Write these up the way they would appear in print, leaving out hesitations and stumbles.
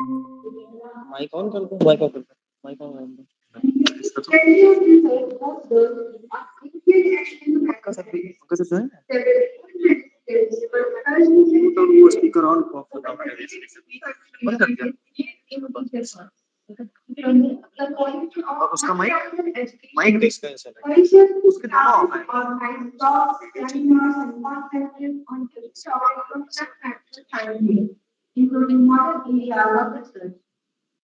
Mic on कर दो, mic off कर दो, माइक ऑन कर दो। आपका सब जो है तो वो स्पीकर ऑन ऑफ होता है, बंद कर दिया। और उसका माइक माइक डिस्टेंस है, उसके दोनों ऑफ है, including modern India officers.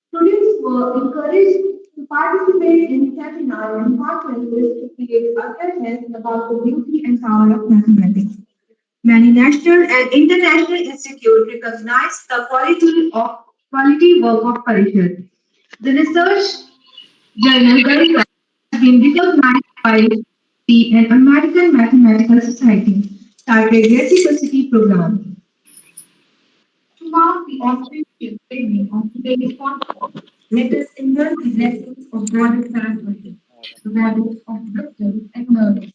Students were encouraged to participate in seminars and conferences to create awareness about the beauty and power of mathematics. Many national and international institutes recognize the quality work of Parishad. The research journal Gariba has been recognized by the American Mathematical Society started reciprocity program. To mark the auspicious beginning of today's podcast, let us indulge the lessons of Goddess Saraswati, the goddess of wisdom and knowledge.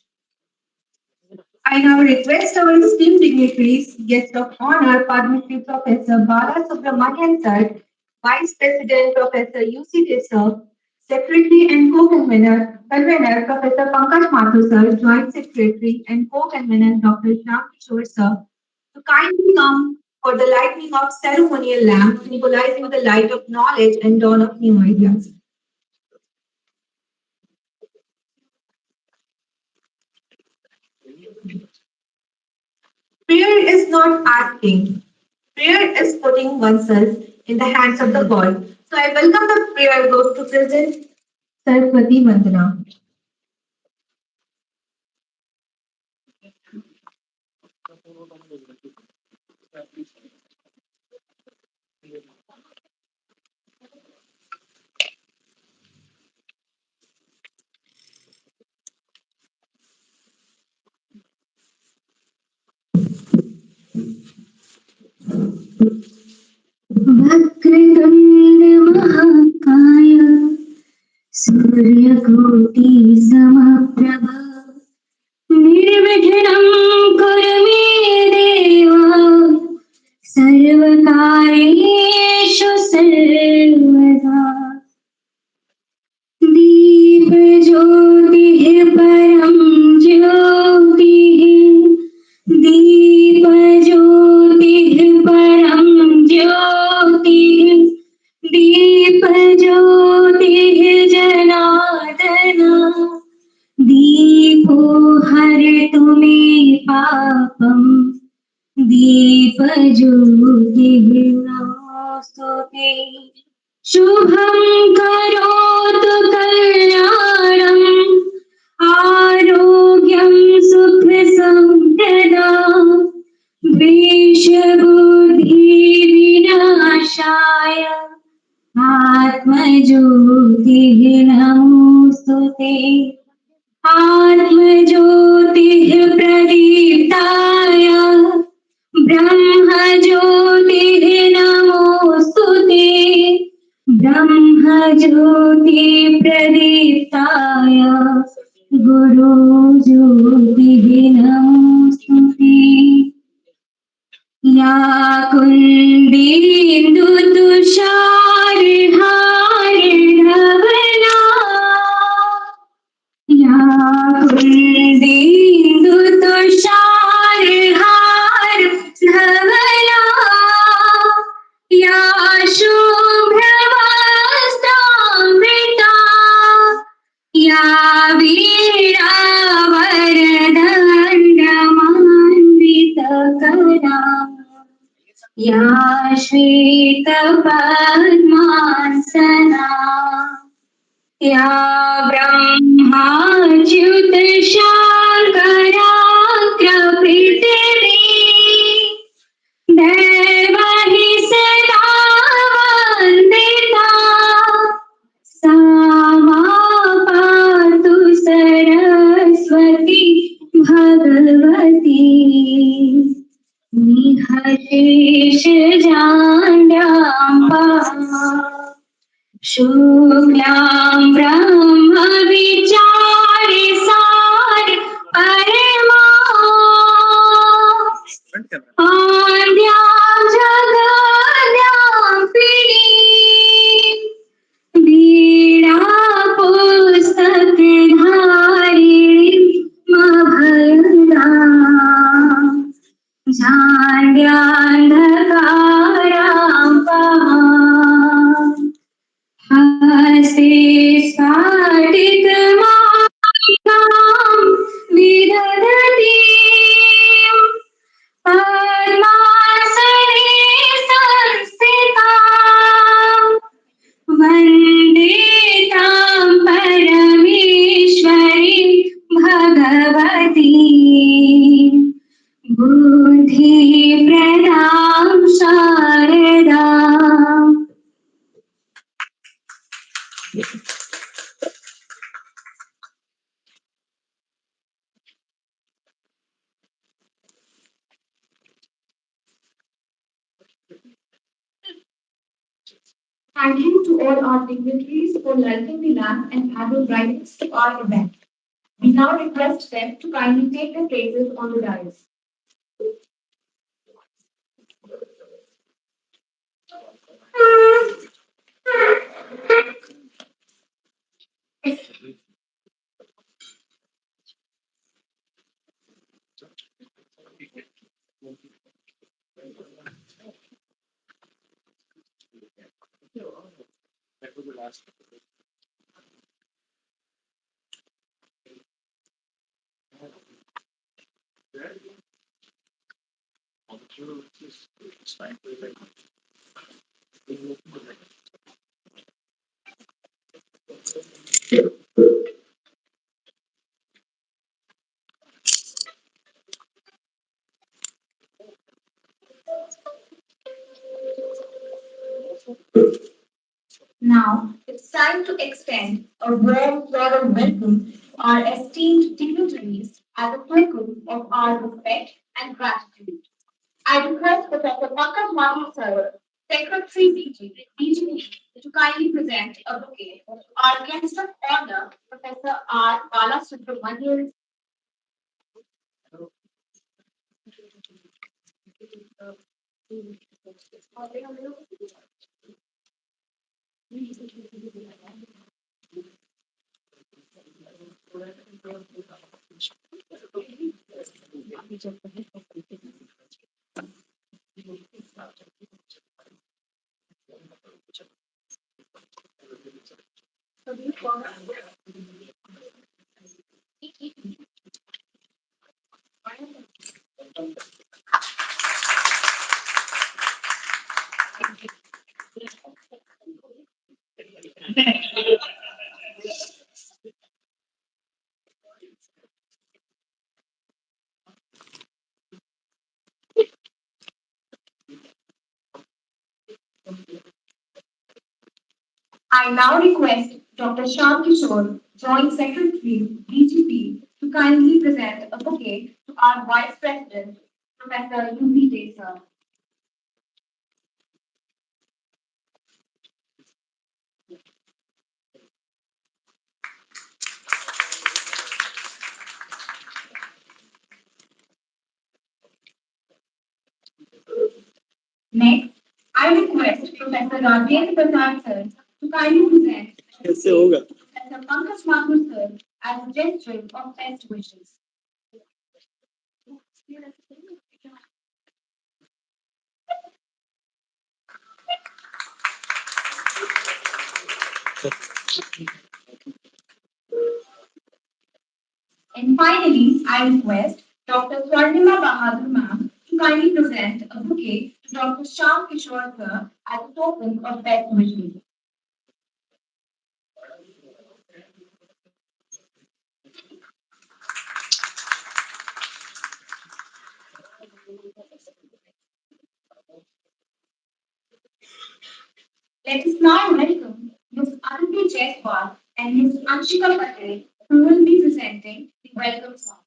I now request our esteemed dignitaries, guest of honor, Padma Shri Professor Bala Subramanian Sir, Vice President Professor U.C. Desai, Secretary and Co-Convener Professor Pankaj Mathur Sir, Joint Secretary and Co-Convener Dr. Shyam Kishore Sir, to kindly come for the lighting of ceremonial lamp, symbolizing the light of knowledge and dawn of new ideas. Prayer is not asking. Prayer is putting oneself in the hands of the God. So I welcome the prayer group to present Saraswati Vandana. वक्रतुण्ड महाकाय सूर्यकोटि समप्रभ निर्विघ्नं कुरु मे देव सर्वकार्येषु सर्वदा दीपज्योतिः परं ज्योतिः दीपज्योतिः परं ज्योतिः दीपज्योतिः जनार्दन दीपो हरतु मे पापम् दीपज्योतिः नमोऽस्तुते शुभं करोतु कल्याणम् आरोग्यं सुखसम्पदाम् द्वेषबुद्धिविनाशाय आत्मज्योतिः नमोऽस्तुते आत्मज्योतिः प्रदीप्ताय ब्रह्मज्योतिः नमोऽस्तुते ब्रह्मज्योति प्रदीप्ताय गुरुज्योतिः नमोऽस्तुते या कुन्देन्दुतुषारहारधवला या कुन्देन्दुतुषारहारधवला या शुभ्रवस्त्रामृता या वीणावरदण्डमण्डितकरा या श्वेतपद्मासना या ब्रह्माच्युतशाङ्कराग्रपृथिवी दैवहि सदा वन्दिता सा मा पातु सरस्वती भगवती निःशेषजाड्याम्बा शुक्लां ब्रह्मविचारि सार परमा आद्यां जगद्यां पिडी Thank you to all our dignitaries for lighting the lamp and adding brightness to our event. We now request them to kindly take their places on the dais. Now, it's time to extend a warm, floral welcome to our esteemed dignitaries as a token of our respect and gratitude. I request Professor Pankaj Mathur Sir, Secretary BGP, to kindly present a bouquet to our guest of honor, Professor R. Balasubramanian. I now request Dr. Shyam Kishore, Joint Secretary, BGP, to kindly present a bouquet to our Vice President, Professor U.P. Dey, sir. Next, I request Professor Rajendra Prasad sir to kindly present Professor Pankaj Mathur sir as a gesture of best wishes. And finally, I request Dr. Swarnima Bahadur ma'am to kindly present a bouquet to Dr. Shyam Kishore sir as a token of best wishes. Let us now welcome Ms. Aditi Jaiswal and Ms. Anshika Patel, who will be presenting the welcome song.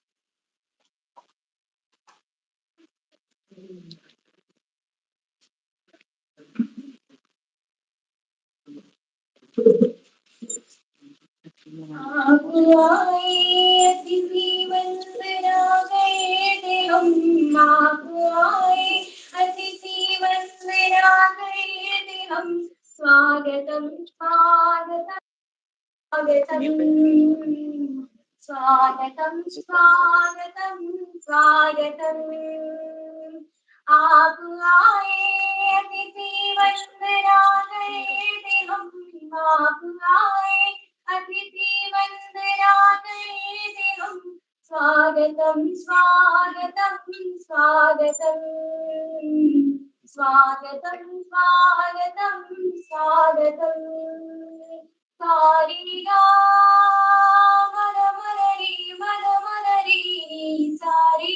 आप आए अतिथि वंदना गए थे हम आप आए अतिथि वंदना गए थे हम स्वागतम स्वागतम स्वागतम स्वागतम स्वागतम स्वागतम आप आए अतिथि वंदना गए थे हम आप आए अतिथि वंदना गए थे हम स्वागतम स्वागतम स्वागतम स्वागतम स्वागतम स्वागतम सारिगा मर मरी सारी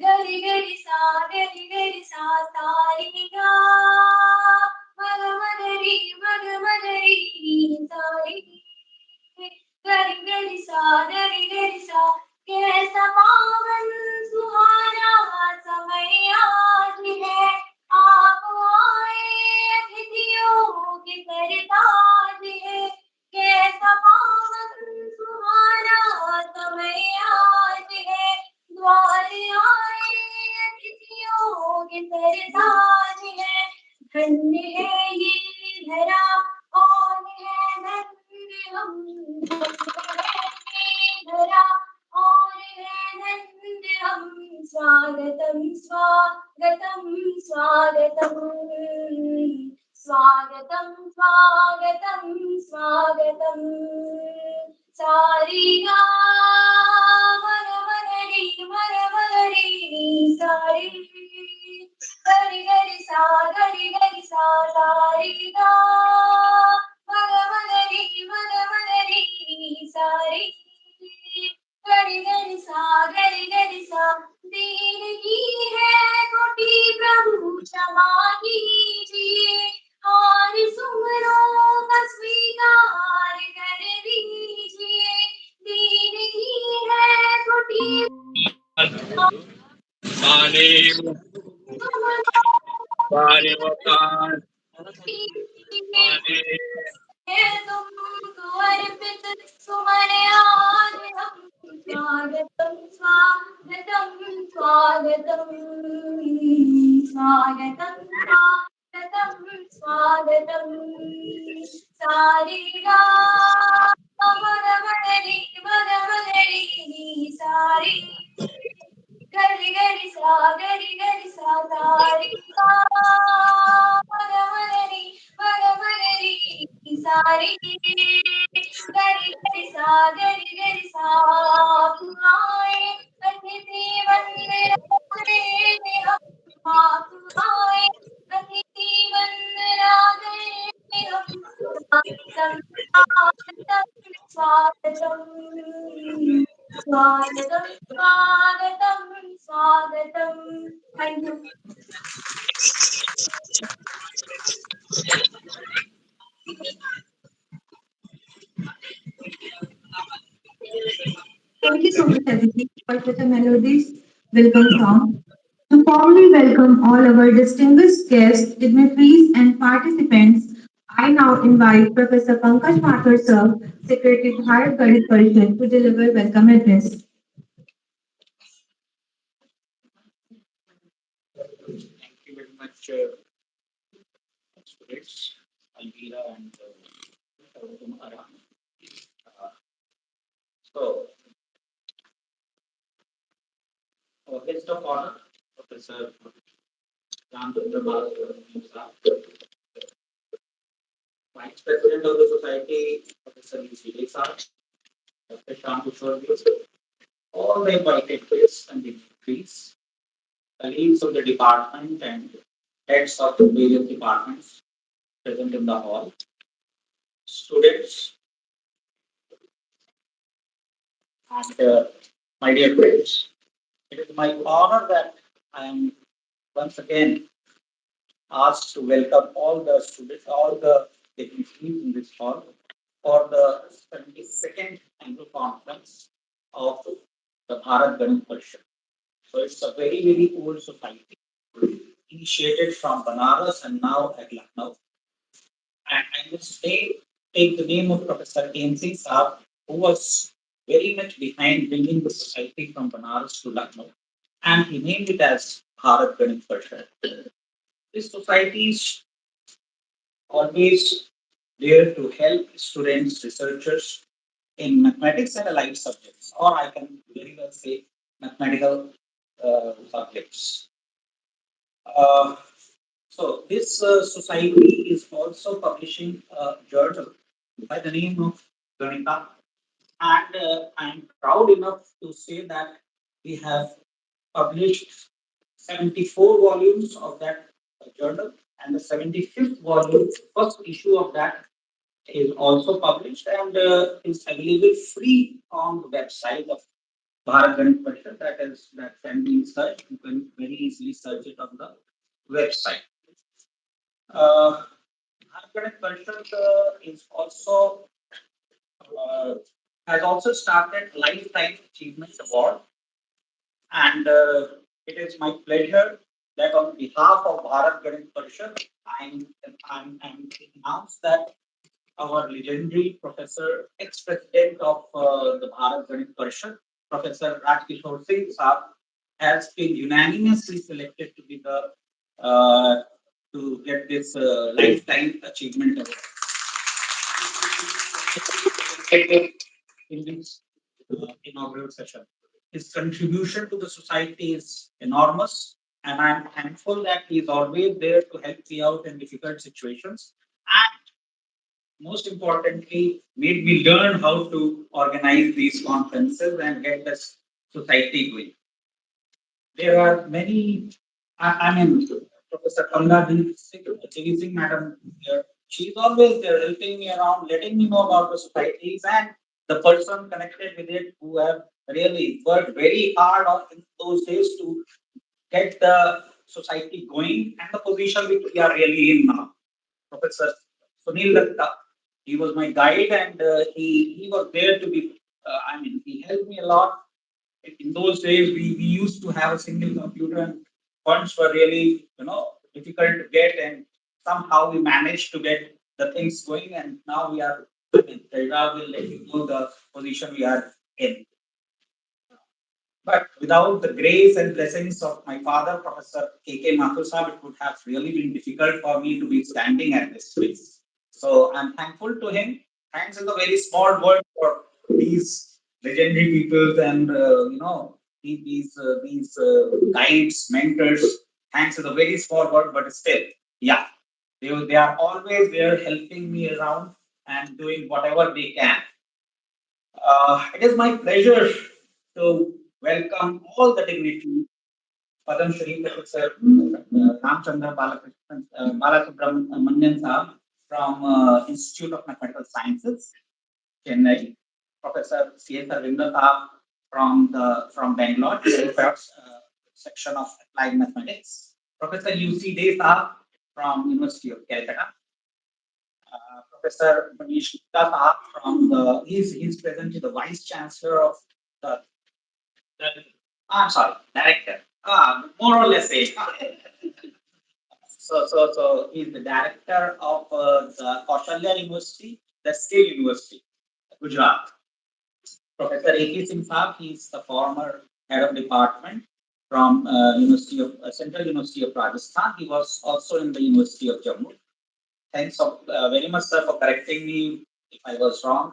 गरि गरि सा सारिगा मर मरी सारी गरि सा कैसा पावन सुहाना समय आज है आप आए अतिथियों धन्य है ये धरा और है धन्य हम, धन्य है ये धरा और है धन्य हम। स्वागतम स्वागतम स्वागतम, स्वागतम स्वागतम स्वागतम। सारिगा मर मगरी मर मगरी सारी, गरि गरि सा सारिगा मग मगरी सारी, गरि गरि सा। दीन की है कोटि प्रभु क्षमा कीजिए, और सुमरों का स्वीकार कर दीजिए। दीन की है कोटि Bale, bale, vakan, bale. तुमको अर्पित सुमन आज हम। स्वागतम स्वागतम स्वागतम, स्वागतम स्वागतम स्वागतम। सारिगा मग मगरी सारी, गरि गरि सा सारी सा। मग मगरी सारी, गरि सा। आप आए अतिथि वंदना हम, आप आए अतिथि वंदना हम। स्वागतम स्वागतम स्वागतम स्वागतम स्वागतम। Thank you. Thank you so much, Aditi, for such a melodious welcome song. To formally welcome all our distinguished guests, dignitaries, and participants, I now invite Professor Pankaj Mathur sir, Secretary Bharat Garit Parishad, to deliver welcome address. Thank you very much, students, Alvira and Kumara. Uh, so, our guest of honor, Professor Ramchandra Musa, Vice President of the Society, Professor UC Sir, Dr. Shyam Kishore Gil, all the invited guests and dignitaries, colleagues of the department and heads of the various departments present in the hall, students, and my dear friends. It is my honor that I am once again asked to welcome all the students, all the dignitaries in this hall for the 72nd annual conference of the Bharat Ganit Parishad. So it's a very, very old society, initiated from Banaras and now at Lucknow. And I must take the name of Professor KMC Saab, who was very much behind bringing the society from Banaras to Lucknow. And he named it as Bharat Ganit Parishad. This society is always there to help students, researchers in mathematics and allied subjects, or I can very well say mathematical subjects. Uh, so this society is also publishing a journal by the name of Ganita, and I'm proud enough to say that we have published 74 volumes of that journal, and the 75th volume, first issue of that, is also published and is available free on the website of Bharat Ganit Parishad. That can be searched. You can very easily search it on the website. Bharat Ganit Parishad is also uh, has also started Lifetime Achievement Award, and it is my pleasure that on behalf of Bharat Ganit Parishad, I'm announced that our legendary professor, ex-president of the Bharat Ganit Parishad, Professor Rajkishore Singh Saab, has been unanimously selected to be the uh, to get this lifetime achievement award in this inaugural session. His contribution to the society is enormous, and I'm thankful that he's always there to help me out in difficult situations. And most importantly, made me learn how to organize these conferences and get this society going. There are many, I mean, Professor Kamla Devi Singh, madam, here, she's always there helping me around, letting me know about the societies and the person connected with it who have really worked very hard on in those days to get the society going and the position which we are really in now. Professor Sunil Datta, he was my guide and he was there to be, I mean, he helped me a lot in those days we used to have a single computer and funds were really difficult to get and somehow we managed to get the things going and now we are I mean, Tera will let you know the position we are in. But without the grace and blessings of my father, Professor K.K. Mathur Sahab, it would have really been difficult for me to be standing at this place. So I'm thankful to him. Thanks is a very small word for these legendary people and these guides, mentors. Thanks is a very small word, but still, yeah, they are always there helping me around and doing whatever they can. It is my pleasure to welcome all the dignitaries, Padam Shri Professor Ramchandra Balasubramanian Saab from Institute of Mathematical Sciences, Chennai, Professor C.S. Arvinder Saab from Bangalore, section of Applied Mathematics, Professor U.C. Dey Saab from University of Calcutta, Professor Manish Gupta Saab from he's presently the Vice Chancellor of the I'm sorry, director. More or less same. So he's the director of the Kaushalya University, the Skill University, Gujarat. Professor A.K. Singh Saab, he's the former head of department from University of Central University of Rajasthan. He was also in the University of Jammu. Thanks very much, sir, for correcting me if I was wrong.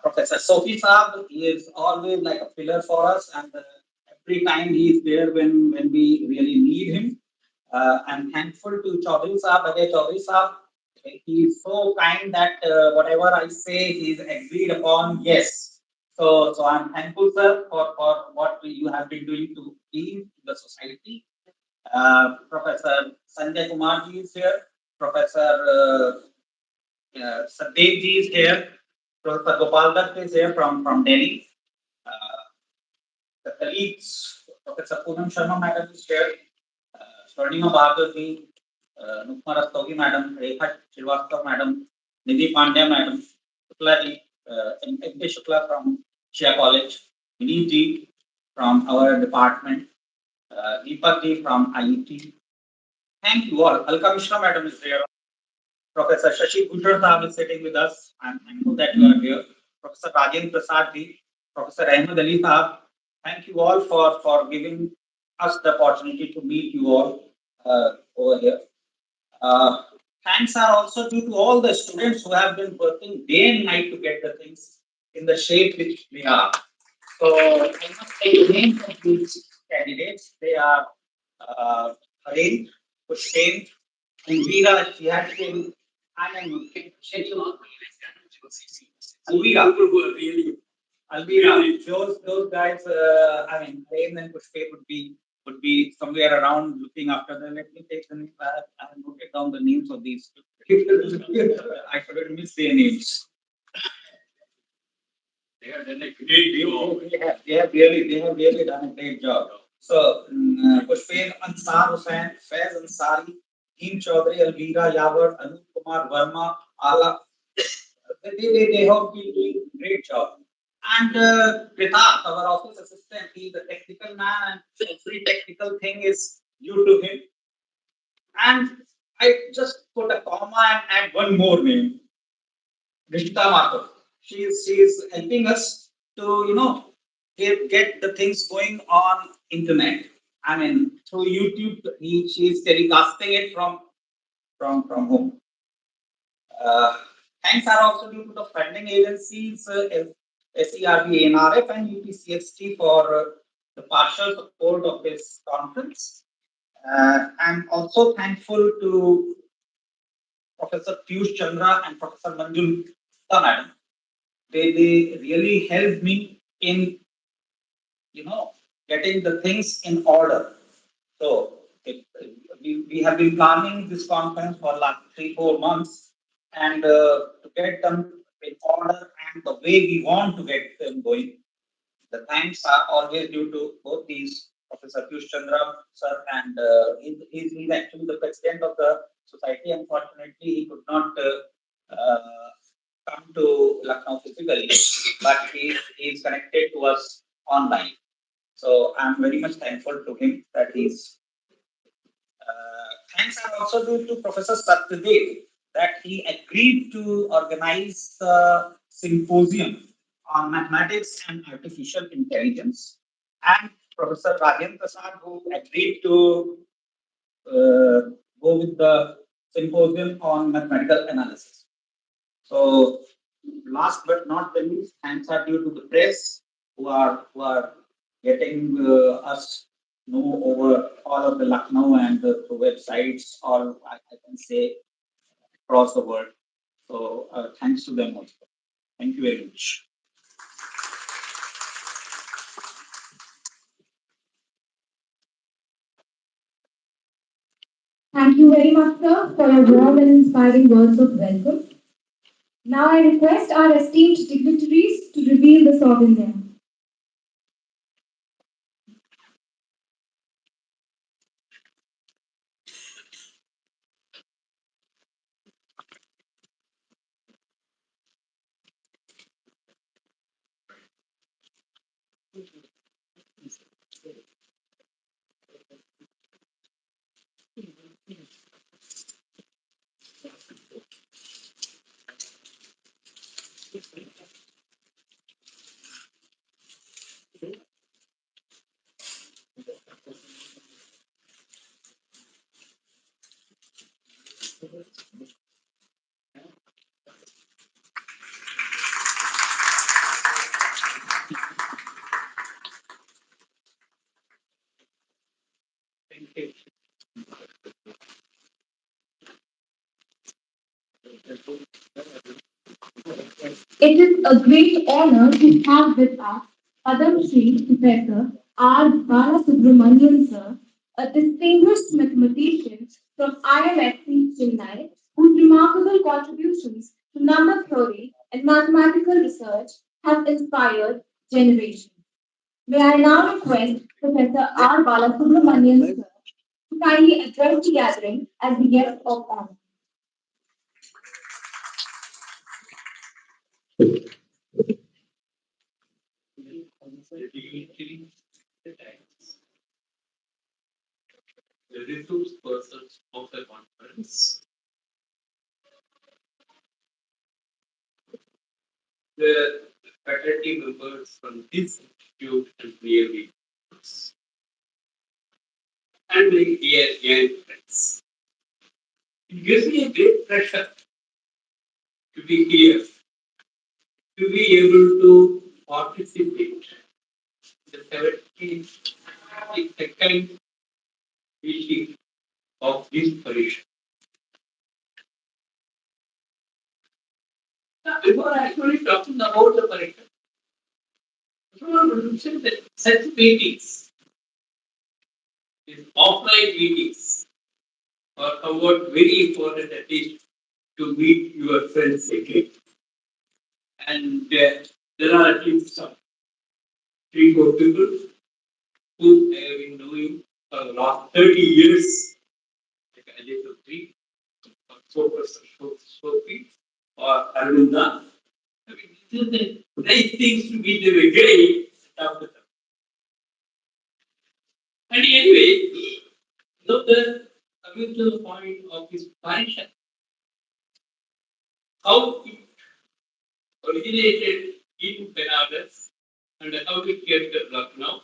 Professor Sophie Saab, he is always like a pillar for us, and every time he is there when we really need him. I'm thankful to Chaudhary Saab, Ajay Chaudhary Saab. He is so kind that whatever I say, he's agreed upon. Yes. So I'm thankful, sir, for what you have been doing to be the society. Professor Sanjay Kumar ji is here. Professor Saddev ji is here. Professor Gopal Dutt is here from Delhi. Uh, the colleagues, Professor Poonam Sharma madam is here. Swarnima Bahadur ji, Nukma Rastogi madam, Rekha Srivastava madam, Nidhi Pandya madam, Shukla ji, M.K. Shukla from Shia College, Vineet ji from our department, Deepak ji from IET. Thank you all. Alka Mishra madam is there. Professor Shashi Bhushan Saab is sitting with us. I'm thankful that you are here. Professor Rajendra Prasad ji, Professor Ahmed Ali Saab, thank you all for giving us the opportunity to meet you all over here. Uh, Thanks are also due to all the students who have been working day and night to get the things in the shape which they are. So I must take the names of these candidates. They are Harin, Pushpen, and Veera. She has been, I mean, Alvira. Alvira. Those guys. I mean, Harin and Pushpen would be somewhere around looking after them. Let me take the name. I have noted down the names of these. I forgot to miss their names. They have done a great job. They have really done a great job. So, Pushpen Ansar Hussain, Faiz Ansari, Dean Chaudhary, Alvira Yawar, Anup Kumar Verma, Ala. They have been doing a great job. And Prithat, our office assistant, he's a technical man, and every technical thing is due to him. And I just put a comma and add one more name, Rishita Mathur. She is helping us to get the things going on internet. I mean through YouTube. She is telecasting it from from home. Uh, Thanks are also due to the funding agencies, SERB, NRF, and UPCST for the partial support of this conference. I'm also thankful to Professor Piyush Chandra and Professor Manjul Gupta, madam. They really helped me in you know getting the things in order. So we have been planning this conference for like 3 4 months, and to get them in order and the way we want to get them going. The thanks are always due to both these Professor Piyush Chandra sir, and he's actually the president of the society. Unfortunately, he could not come to Lucknow physically, but he's connected to us online. So I'm very much thankful to him that he's. Thanks are also due to Professor Satyadev that he agreed to organize the symposium on mathematics and artificial intelligence, and Professor Rajendra Prasad who agreed to uh, go with the symposium on mathematical analysis. So, last but not the least, thanks are due to the press who are getting us know over all of the Lucknow and the websites, all I can say across the world. So, thanks to them also. Thank you very much. Thank you very much, sir, for your warm and inspiring words of welcome. Now I request our esteemed dignitaries to reveal the sovereign. It is a great honor to have with us Padam Shri Professor R. Balasubramanian sir, a distinguished mathematician from IMSC Chennai, whose remarkable contributions to number theory and mathematical research have inspired generations. May I now request Professor R. Balasubramanian sir to kindly address the gathering as the guest of honor. The resource persons of the conference, the faculty members from this institute and nearby and my dear young friends. It gives me a great pleasure to be here, to be able to participate in the 72nd meeting of this parish. Now, before actually talking about the parish, I want to mention that such meetings, these offline meetings, are somewhat very important at least to meet your friends again. And there are at least some 3 4 people whom I have been knowing for the last 30 years, like Ajay Chowdhury, so Sophie, or Arunda. I mean, these are the nice things to meet them again after them. And anyway, coming to the point of this function, how it originated in Benares and how it came to Lucknow,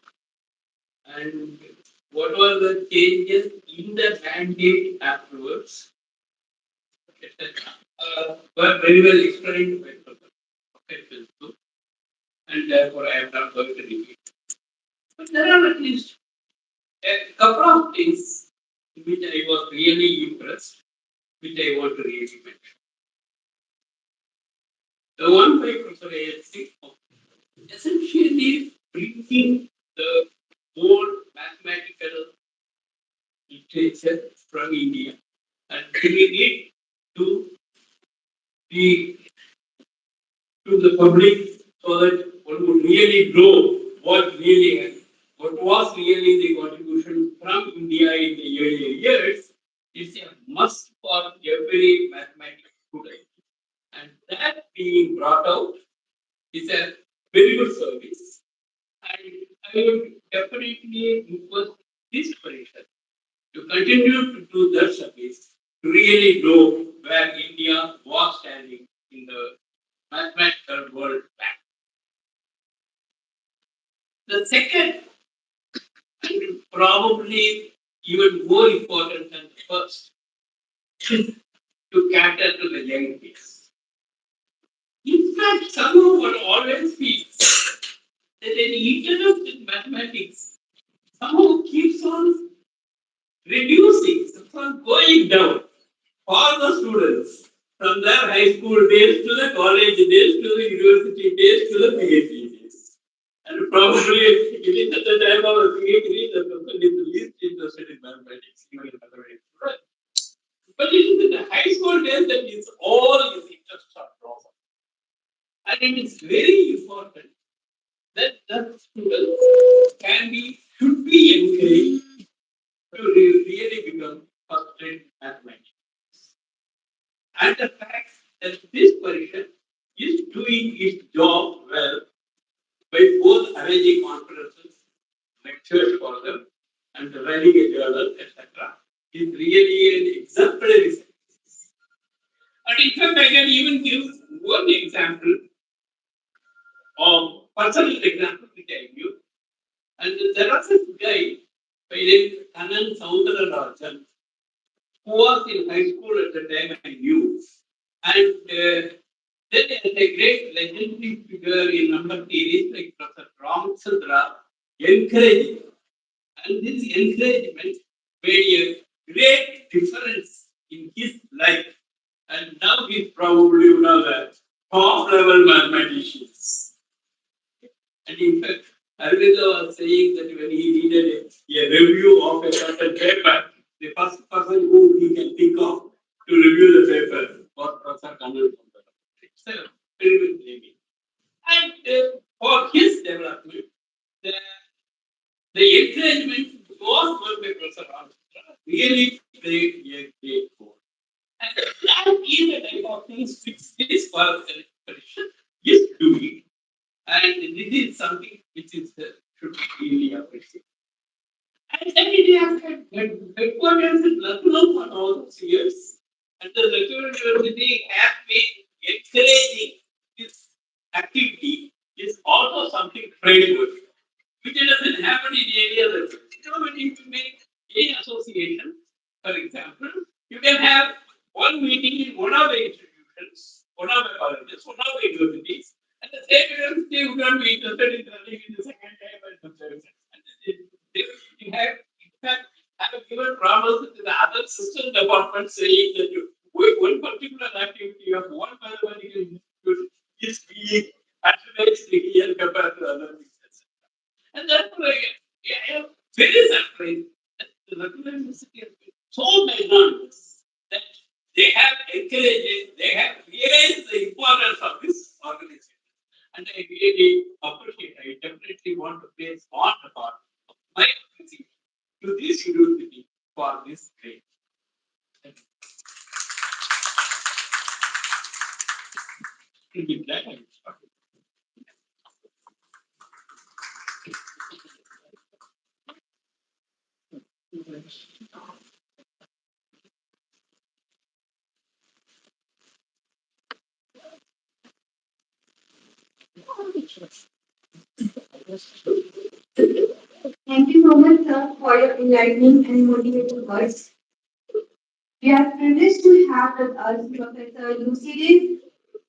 and what were the changes in the mandate afterwards, etc. Were very well explained by Professor too, and therefore I am not going to repeat. But there are at least a couple of things which I was really impressed, which I want to really mention. The one by Professor A.S.C. essentially bringing the whole mathematical literature from India and bringing it to the to the public so that one would really know what was really the contribution from India in the earlier years. It's a must for every mathematics student. And that being brought out is a very good service. And I would definitely request this position to continue to do that service, to really know where India was standing in the mathematical world back. The second, and probably even more important than the first, is to cater to the young kids. In fact, somehow one always feels that an interest in mathematics somehow keeps on reducing, keeps on going down for the students from their high school days to the college days to the university days to the PhD days. And probably it is at the time of a PhD the person is the least interested in mathematics, even in mathematics. Right? But it is in the high school days that is all his interests are drawn. And it is very important that the students should be encouraged to really become first-rate mathematics. And the fact that this position is doing its job well by both arranging conferences, lectures for them, and writing a journal, etc., is really an exemplary service. And in fact, I can even give one example of personal example which I knew. And there was this guy by the name Kanan Soundararajan who was in high school at the time I knew. And then there is a great legendary figure in number theories like Professor Ramchandra encouraging. And this encouragement made a great difference in his life. And now he's probably one of the top level mathematicians. And in fact, Arvindo was saying that when he needed a review of a certain paper, the first person who he can think of to review the paper was Professor Kannan. It's a very good naming. And for his development, the, the encouragement was work by Professor Ramchandra really played a great role. And that is the type of things which this position is doing. And this is something which is should be really appreciated. And then it has headquarters in Lucknow for all those years. And the Lucknow University has been encouraging this activity is also something praiseworthy, which doesn't happen in any other place. When you make any association, for example, you can have one meeting in one of the institutions, one of the colleges, one of the universities, and the same university would not be interested in running in the second time and the third time. And they have, in fact, have given problems to the other system departments saying that one particular activity of one mathematical institute is being advanced here compared to other things. And therefore, I am very surprised that the Lucknow University has been so magnanimous that they have encouraged, they have realized the importance of this organization. And I really appreciate, I definitely want to place on the part of my appreciation to this university for this great. With that, I will start. Thank you so much, sir, for your enlightening and motivating words. We are privileged to have with us Professor Lucy Day,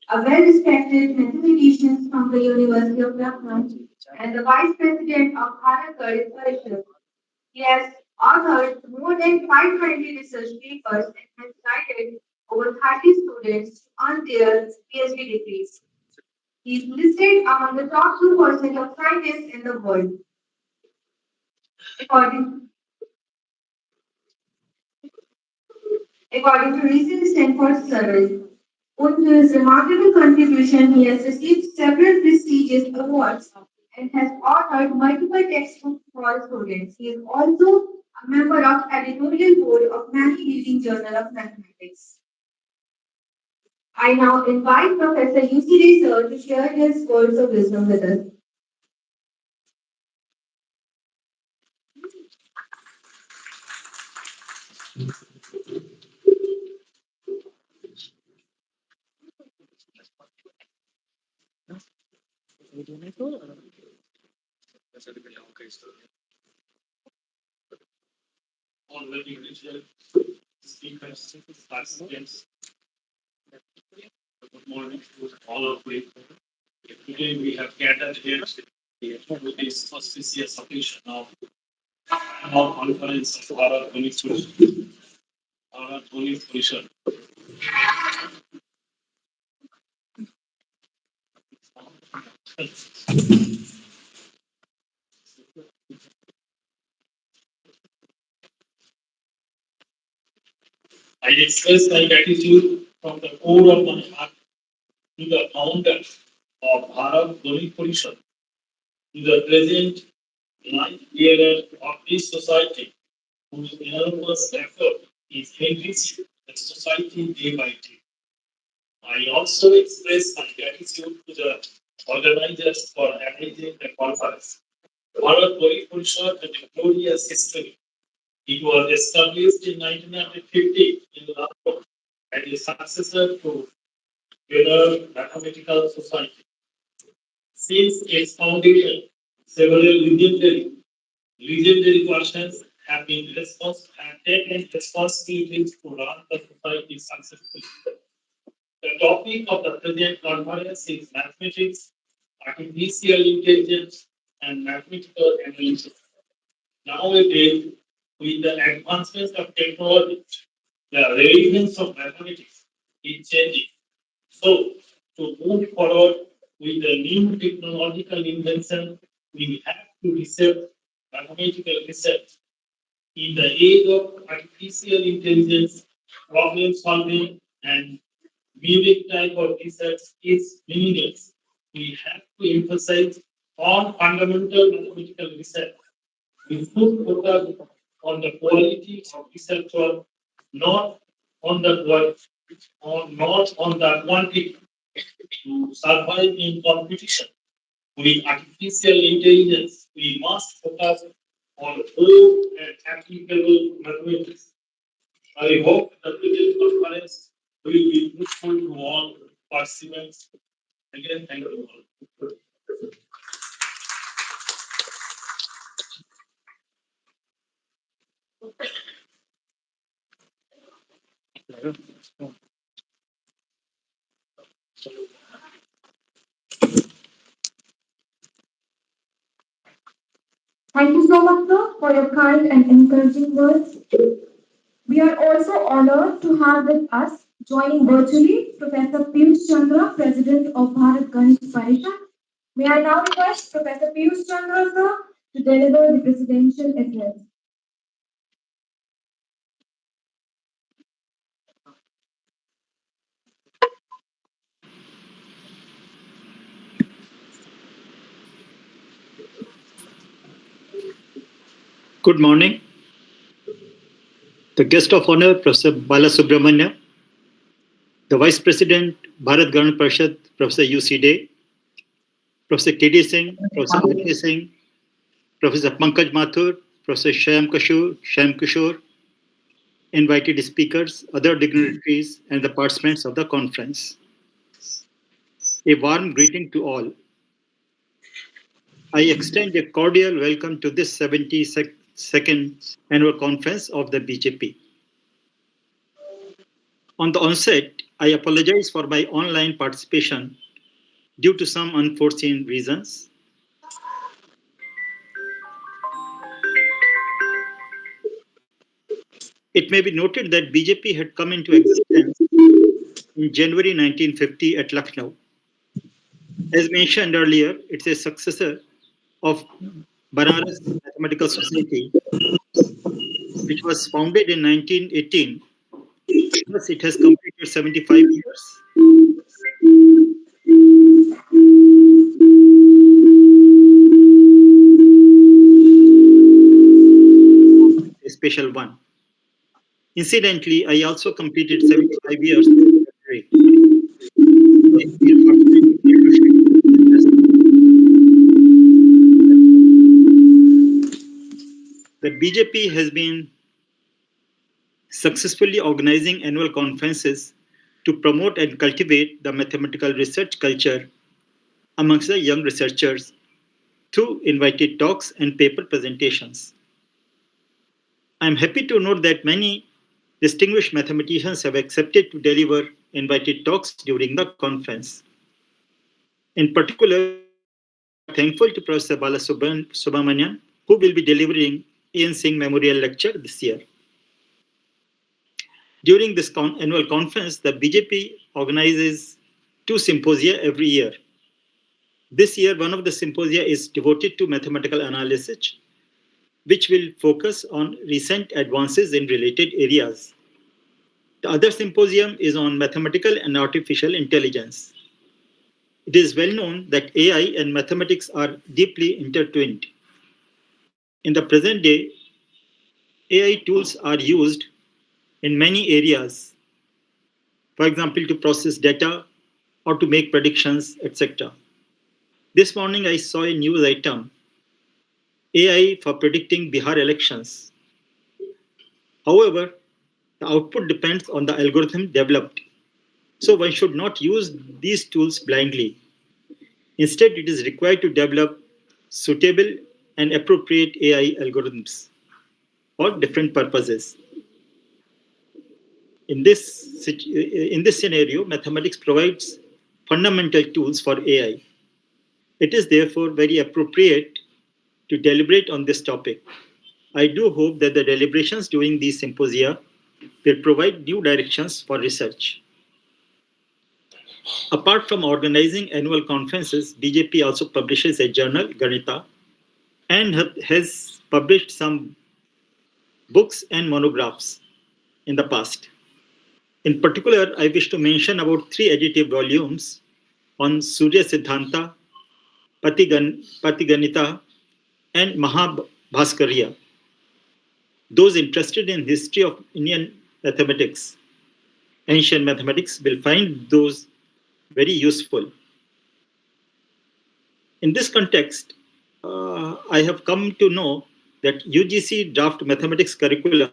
a well-respected mathematician from the University of Lucknow and the Vice President of Bharat Garit Parishad. He has authored more than 520 research papers and has guided over 30 students on their PhD degrees. He is listed among the top 2% of scientists in the world, according, according to recent Stanford survey. Owing to his remarkable contribution, he has received several prestigious awards and has authored multiple textbooks for students. He is also a member of editorial board of many leading journals of mathematics. I now invite Professor UC Sir to share his words of wisdom with us. Honorable individual speakers, participants, good morning to all of you. Today we have gathered here to this auspicious occasion of our conference of our Parishad. I express my gratitude from the core of my heart to the founder of Bharat Garit Parishad, to the present life bearer of this society, whose enormous effort is enriching the society day by day. I also express my gratitude to the organizers for arranging the conference. Bharat Garit Parishad has a glorious history. It was established in 1950 in Lahore as a successor to Federal Mathematical Society. Since its foundation, several legendary persons have taken responsibilities to run the society successfully. The topic of the present conference is mathematics, artificial intelligence, and mathematical analysis. Nowadays, with the advancements of technology, the relevance of mathematics is changing. So, to move forward with the new technological invention, we have to research mathematical research. In the age of artificial intelligence, problem solving, and Vivek type of research is meaningless. We have to emphasize on fundamental mathematical research. We should focus on the quality of research work, not on the quality, or not on the quantity to survive in competition. With artificial intelligence, we must focus on whole and applicable mathematics. I hope the present conference will be useful to all participants. Again, thank you all. Thank you so much, sir, for your kind and encouraging words. We are also honored to have with us, joining virtually, Professor Piyush Chandra, President of Bharat Ganesh Parishad. May I now request Professor Piyush Chandra, sir, to deliver the presidential address. Good morning. The guest of honor, Professor Balasubramanya, the Vice President, Bharat Ganesh Parishad, Professor UC Day, Professor KD Singh, Professor AK Singh, Professor Pankaj Mathur, Professor Shyam Kishore, invited speakers, other dignitaries, and the participants of the conference. A warm greeting to all. I extend a cordial welcome to this 72nd annual conference of the BJP. On the onset, I apologize for my online participation due to some unforeseen reasons. It may be noted that BJP had come into existence in January 1950 at Lucknow. As mentioned earlier, it's a successor of Banaras Mathematical Society, which was founded in 1918. Thus, it has completed 75 years. A special one. Incidentally, I also completed 75 years. I feel fortunate to be able to share this. The BJP has been successfully organizing annual conferences to promote and cultivate the mathematical research culture amongst the young researchers through invited talks and paper presentations. I am happy to note that many distinguished mathematicians have accepted to deliver invited talks during the conference. In particular, we are thankful to Professor Balasubramanian, who will be delivering Ian Singh Memorial Lecture this year. During this annual conference, the BJP organizes 2 symposia every year. This year, one of the symposia is devoted to mathematical analysis, which will focus on recent advances in related areas. The other symposium is on mathematical and artificial intelligence. It is well known that AI and mathematics are deeply intertwined. In the present day, AI tools are used in many areas, for example, to process data or to make predictions, etc. This morning, I saw a news item, AI for predicting Bihar elections. However, the output depends on the algorithm developed. So one should not use these tools blindly. Instead, it is required to develop suitable and appropriate AI algorithms for different purposes. In this scenario, mathematics provides fundamental tools for AI. It is therefore very appropriate to deliberate on this topic. I do hope that the deliberations during these symposia will provide new directions for research. Apart from organizing annual conferences, BJP also publishes a journal, Ganita, and has published some books and monographs in the past. In particular, I wish to mention about 3 edited volumes on Surya Siddhanta, Patiganita, and Mahabhaskarya. Those interested in history of Indian mathematics, ancient mathematics, will find those very useful. In this context, I have come to know that UGC draft mathematics curriculum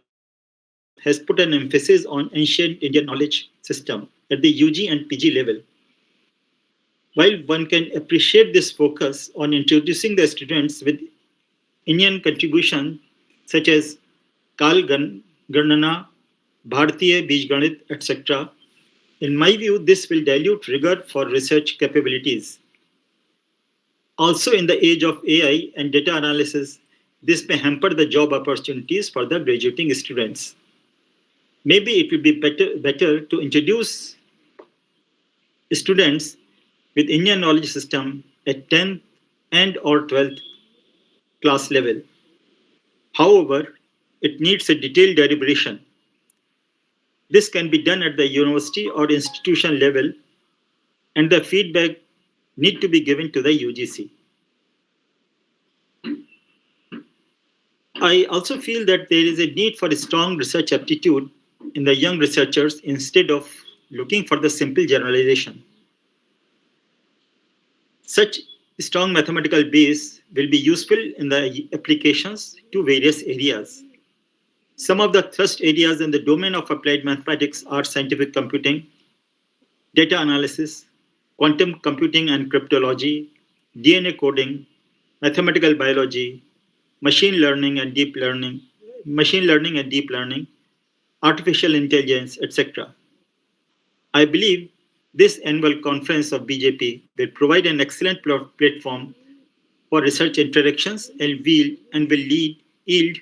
has put an emphasis on ancient Indian knowledge system at the UG and PG level. While one can appreciate this focus on introducing the students with Indian contribution such as Kal Ganana, Bharatiya Bijganit, etc., in my view, this will dilute rigor for research capabilities. Also, in the age of AI and data analysis, this may hamper the job opportunities for the graduating students. Maybe it will be better to introduce students with Indian knowledge system at 10th and or 12th class level. However, it needs a detailed deliberation. This can be done at the university or institution level, and the feedback need to be given to the UGC. I also feel that there is a need for a strong research aptitude in the young researchers instead of looking for the simple generalization. Such strong mathematical base will be useful in the applications to various areas. Some of the thrust areas in the domain of applied mathematics are scientific computing, data analysis, quantum computing and cryptology, DNA coding, mathematical biology, machine learning and deep learning, artificial intelligence, etc. I believe this annual conference of BJP will provide an excellent platform for research interactions and will yield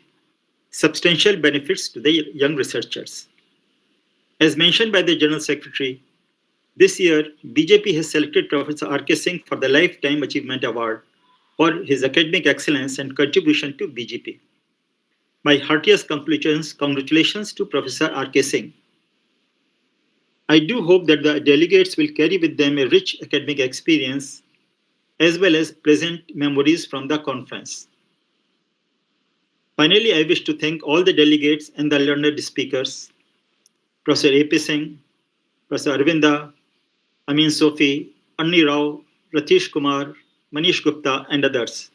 substantial benefits to the young researchers. As mentioned by the General Secretary, this year BJP has selected Professor R.K. Singh for the Lifetime Achievement Award for his academic excellence and contribution to BJP. My heartiest congratulations to Professor R.K. Singh. I do hope that the delegates will carry with them a rich academic experience as well as pleasant memories from the conference. Finally, I wish to thank all the delegates and the learned speakers, Professor A.P. Singh, Professor Arvinda, Amin Sofi, Anni Rao, Ratish Kumar, Manish Gupta, and others.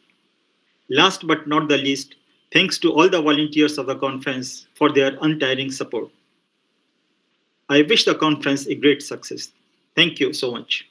Last but not the least, thanks to all the volunteers of the conference for their untiring support. I wish the conference a great success. Thank you so much.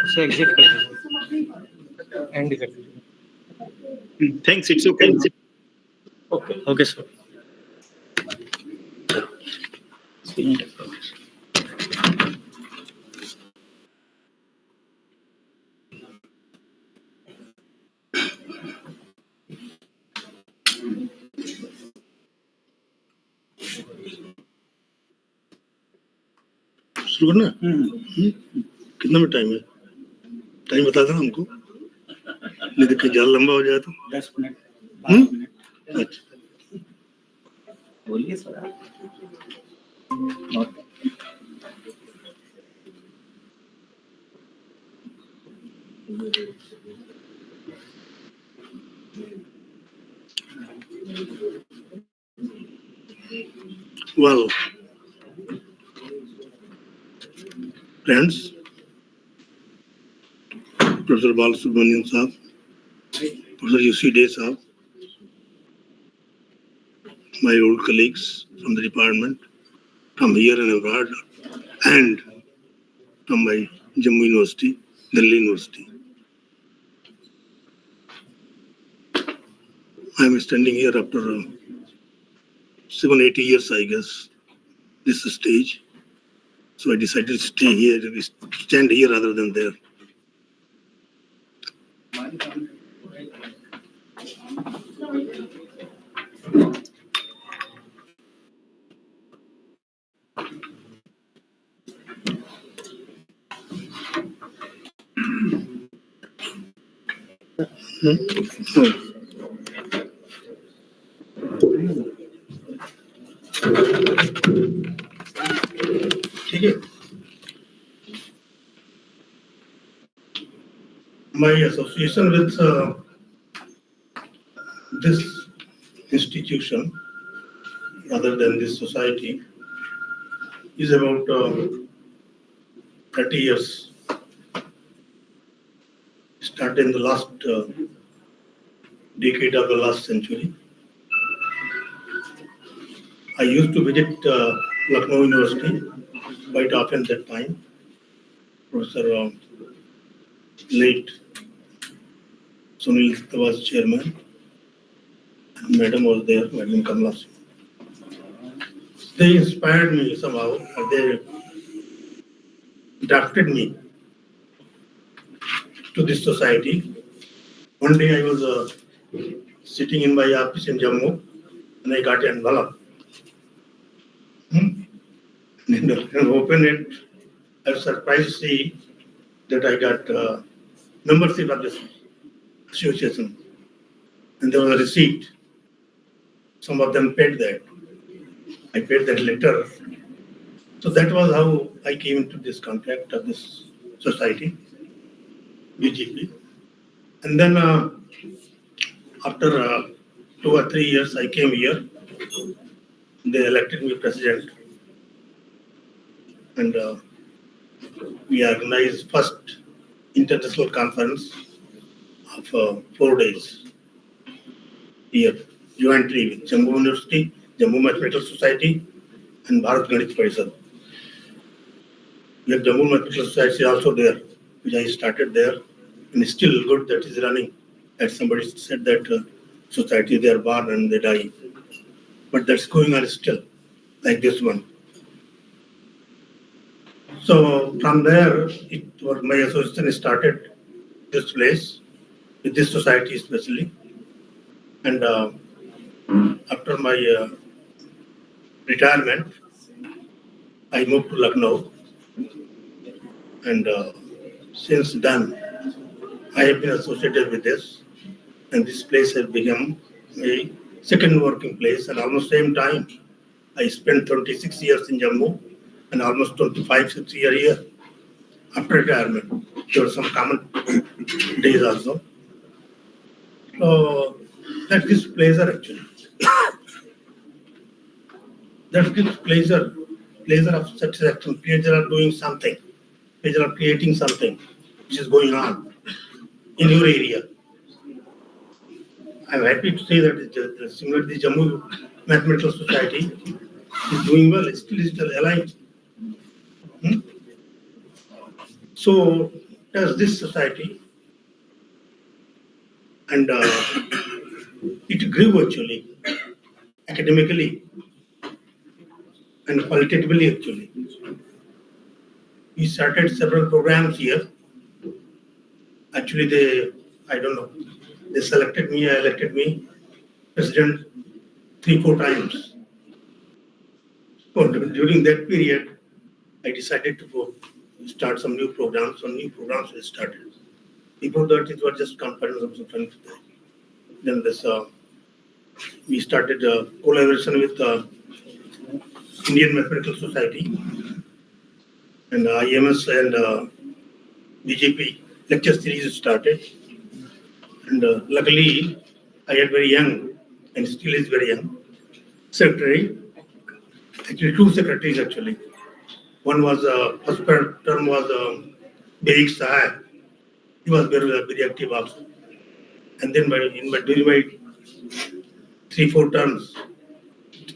उसे exit कर दीजिए, and कर दीजिए। Thanks. It's okay. Okay okay sir. शुरू करना है? कितना में टाइम है? टाइम बता देना हमको, नहीं तो कहीं ज्यादा लंबा हो जाए तो। 10 मिनट 12 मिनट अच्छा, बोलिए सर आप। well, friends, Professor Balasubramanian Saab, Professor UC Day Saab, my old colleagues from the department, from here and abroad, and from my Jammu University, Delhi University. I am standing here after 7-8 years, I guess, this stage. So I decided to stay here, stand here rather than there. ठीक है. My association with this institution, rather than this society, is about 30 years. Started in the last decade of the last century. I used to visit Lucknow University quite often that time. Professor late Sunil Dutta was chairman. Madam was there, Madam Kamala Singh. They inspired me somehow. They drafted me to this society. One day I was sitting in my office in Jammu and I got an envelope. And opened it. I was surprised to see that I got membership of this association. And there was a receipt. Some of them paid that. I paid that later. So that was how I came into this contact of this society, BGP. And then after 2 or 3 years, I came here. They elected me president. And we organized first international conference of 4 days here, jointly with Jammu University, Jammu Mathematical Society, and Bharat Ganit Parishad. We have Jammu Mathematical Society also there, which I started there, and it's still good that is running. As somebody said that society, they are born and they die. But that's going on still, like this one. So from there, my association started this place, with this society especially. And after my retirement, I moved to Lucknow. And since then, I have been associated with this. And this place has become a second working place. And almost same time, I spent 26 years in Jammu and almost 25 years here after retirement. There were some common days also. So that gives pleasure actually. That gives pleasure of satisfaction, pleasure of doing something, pleasure of creating something which is going on in your area. I'm happy to say that similarly, the Jammu Mathematical Society is doing well. It still is still alive. Hmm? So does this society, and it grew actually academically and qualitatively actually. We started several programs here. Actually, I don't know, they selected me, elected me president 3-4 times. So during that period, I decided to start some new programs. Some new programs were started. Before that, it was just conference of different. Then we started a collaboration with Indian Mathematical Society and IMS and BJP lecture series started. And luckily, I had very young, and still is very young, secretary. Actually, two secretaries actually. One was first term was Beik Sahai. He was very active also. And then during my 3-4 terms,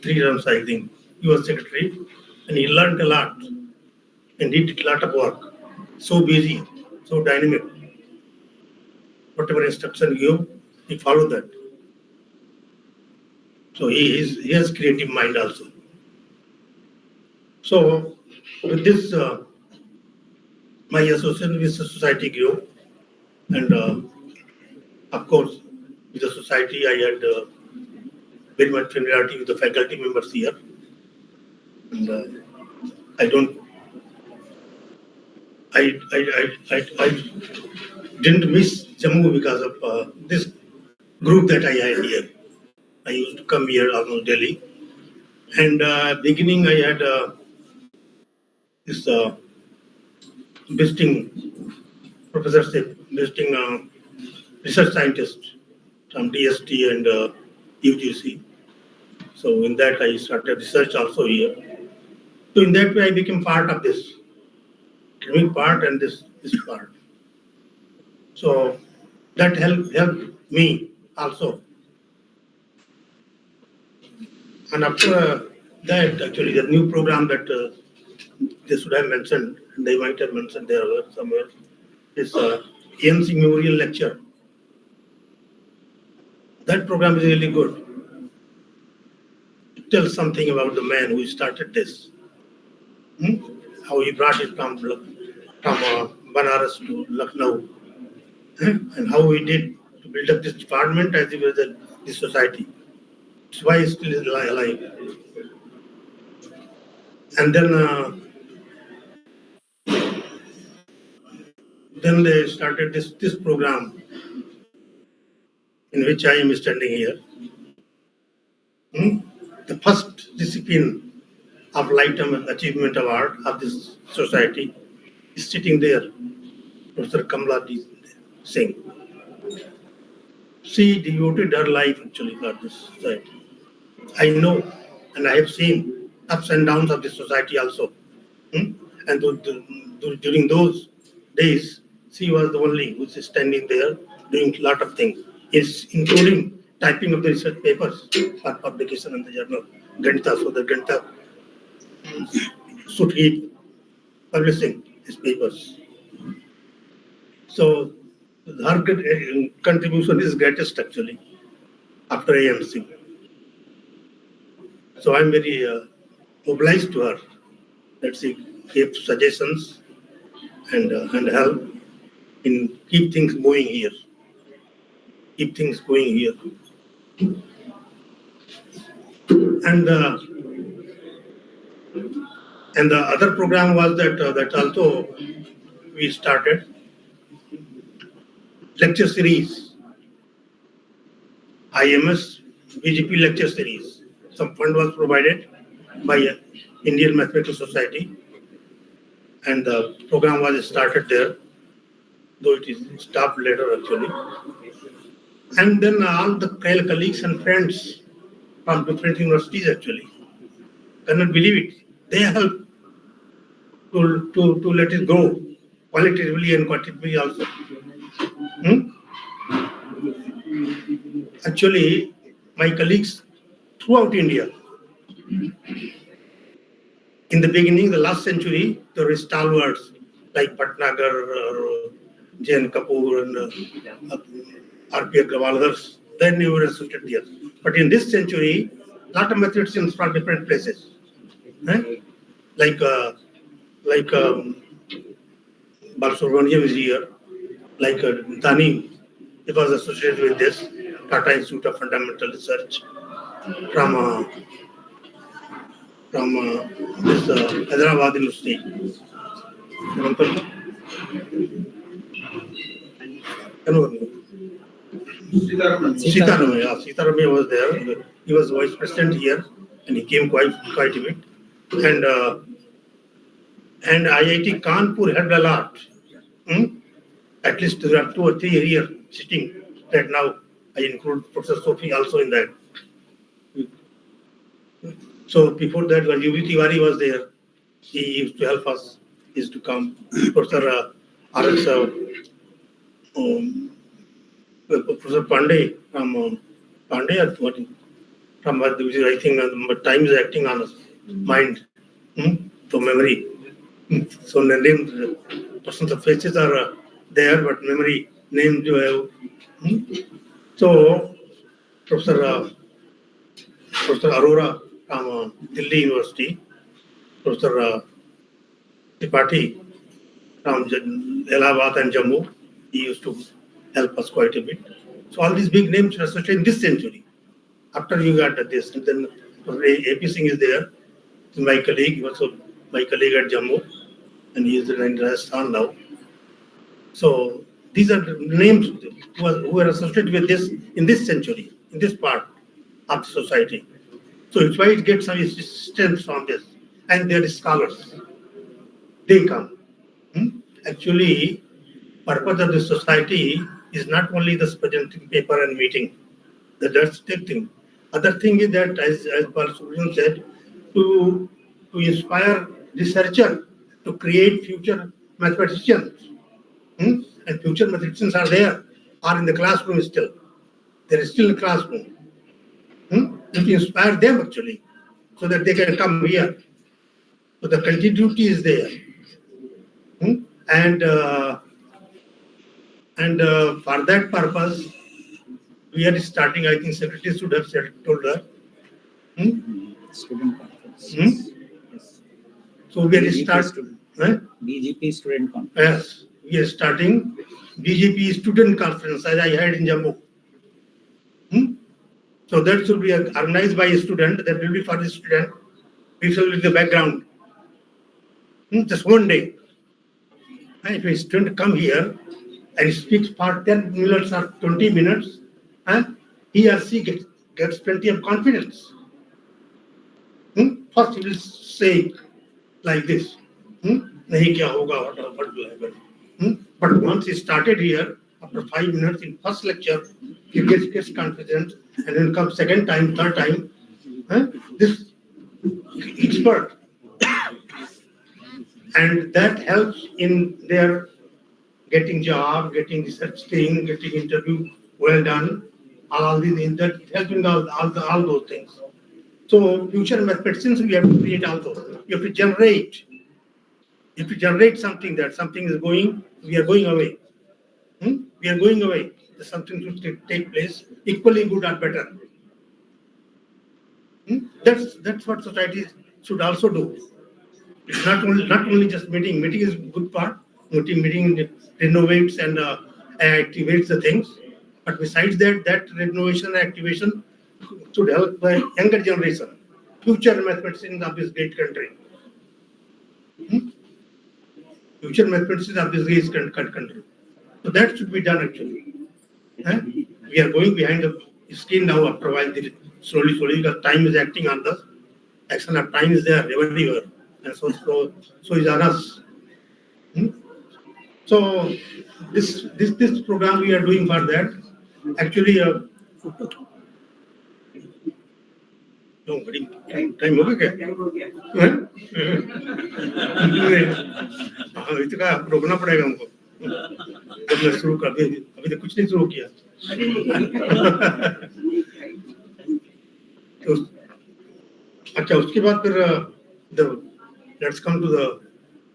3 terms I think, he was secretary, and he learned a lot, and he did a lot of work. So busy, so dynamic. Whatever instruction you give, he followed that. So he has creative mind also. So with this, my association with the society grew, and of course, with the society, I had very much familiarity with the faculty members here, and I don't, I didn't miss Jammu because of this group that I had here. I used to come here almost daily, and beginning I had this visiting professorship, visiting research scientist from DST and UGC. So in that I started research also here. So in that way I became part of this academic part and this part. So that helped me also. And after that, actually, the new program that they should have mentioned, and they might have mentioned there somewhere, is AMC Memorial Lecture. That program is really good. It tells something about the man who started this. How he brought it from Banaras to Lucknow, and how he did to build up this department as well as this society. That's why it still is alive. And then they started this program in which I am standing here. The first discipline of Lifetime Achievement Award of this society is sitting there, Professor Kamala Singh. She devoted her life actually for this society. I know, and I have seen ups and downs of this society also. And during those days, she was the only who is standing there doing a lot of things, including typing of the research papers for publication in the journal Ganita, so the Ganita should keep publishing his papers. So her contribution is greatest actually after AMC. So I'm very obliged to her that she gave suggestions and help in keep things going here. Keep things going here. And the other program was that also we started lecture series, IMS BGP lecture series. Some fund was provided by Indian Mathematical Society, and the program was started there, though it is stopped later actually. And then all the colleagues and friends from different universities actually cannot believe it. They help to let it grow qualitatively and quantitatively also. Actually, my colleagues throughout India, in the beginning, the last century, there were stalwarts like Bhatnagar or Jain Kapoor and R.P. Agrawal, others. Then they were associated here. But in this century, a lot of mathematicians from different places, eh? like Balasubramaniam is here, like Dani, it was associated with this Tata Institute of Fundamental Research from this Hyderabad University. Sitaramaya was there. He was vice president here, and he came quite a bit. And IIT Kanpur helped a lot. At least there are 2 or 3 here sitting right now. I include Professor Sophie also in that. So before that, when UV Tiwari was there, he used to help us. He used to come. Professor R.S. Professor Pandey from Pandey or what? From I think time is acting on us mind, so memory. So the name persons of faces are there, but memory names you have. So Professor Arora from Delhi University, Professor Tripathi from Allahabad and Jammu, he used to help us quite a bit. So all these big names are associated in this century. After you got this, and then AP Singh is there, my colleague, also my colleague at Jammu, and he is in Rajasthan now. So these are the names who are associated with this in this century, in this part of the society. So it's why it gets some strength from this. And there are scholars. They come. Actually, purpose of the society is not only the presenting paper and meeting. That's the thing. Other thing is that, as Balasubramaniam said, to inspire researcher to create future mathematicians. And future mathematicians are there, are in the classroom still. They are still in the classroom. To inspire them actually, so that they can come here. So the continuity is there. And for that purpose, we are starting, I think Secretary should have told her. Student conference. So we are starting. BGP student conference. Yes, we are starting BGP student conference, as I had in Jammu. So that should be organized by a student. That will be for the student. We shall be the background. Just one day. And if a student come here and speaks for 10 minutes or 20 minutes, he or she gets plenty of confidence. First he will say like this. Nahi kya hoga, what will happen. But once he started here, after 5 minutes in first lecture, he gets confident, and then comes second time, third time, this expert. And that helps in their getting job, getting research thing, getting interview well done, all these things, that helps in all those things. So future mathematicians, we have to create all those. You have to generate. You have to generate something, that something is going, we are going away. We are going away. There's something to take place, equally good or better. That's what society should also do. It's not only just meeting. Meeting is a good part. Meeting renovates and activates the things. But besides that renovation and activation should help the younger generation, future mathematicians of this great country. Future mathematicians of this great country. So that should be done actually. We are going behind the screen now after a while, slowly, because time is acting on us. Action of time is there everywhere. And so is on us. So this program we are doing for that. Actually, time हो गया क्या? इतना रोकना पड़ेगा हमको. जब मैं शुरू कर दिया, अभी तो कुछ नहीं शुरू किया. तो अच्छा उसके बाद फिर let's come to the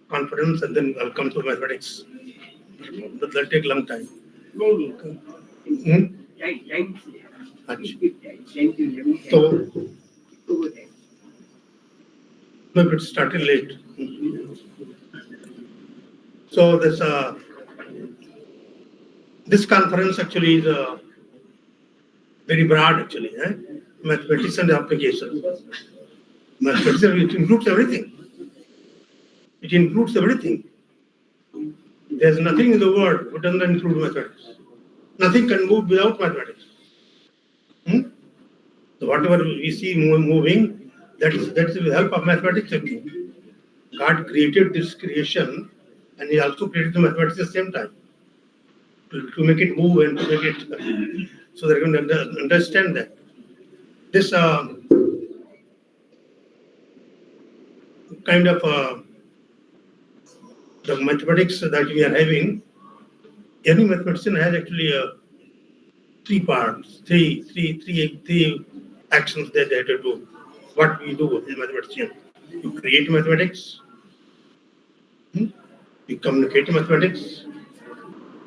conference and then I'll come to mathematics. But that'll take a long time. Hmm? So maybe it started late. So this conference actually is very broad actually. Mathematics and application. Mathematics, it includes everything. It includes everything. There's nothing in the world that doesn't include mathematics. Nothing can move without mathematics. So whatever we see moving, that's with the help of mathematics. God created this creation, and He also created the mathematics at the same time to make it move and to make it so they're going to understand that this kind of the mathematics that we are having. Any mathematician has actually three parts, three actions that they have to do. What we do as a mathematician, you create mathematics, you communicate mathematics,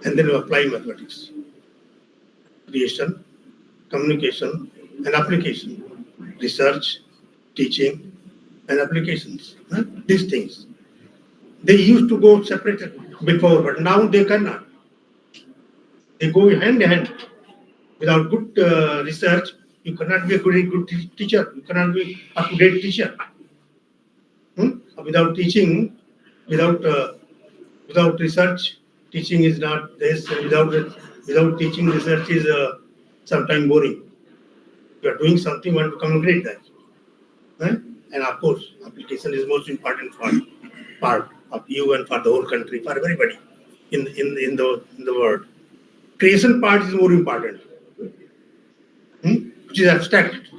and then you apply mathematics. Creation, communication, and application. Research, teaching, and applications. These things. They used to go separate before, but now they cannot. They go hand in hand. Without good research, you cannot be a good teacher. You cannot be a up-to-date teacher. Without teaching, without research, teaching is not this. Without teaching, research is sometimes boring. You are doing something, want to communicate that. And of course, application is most important part of you and for the whole country, for everybody in the world. Creation part is more important, which is abstract.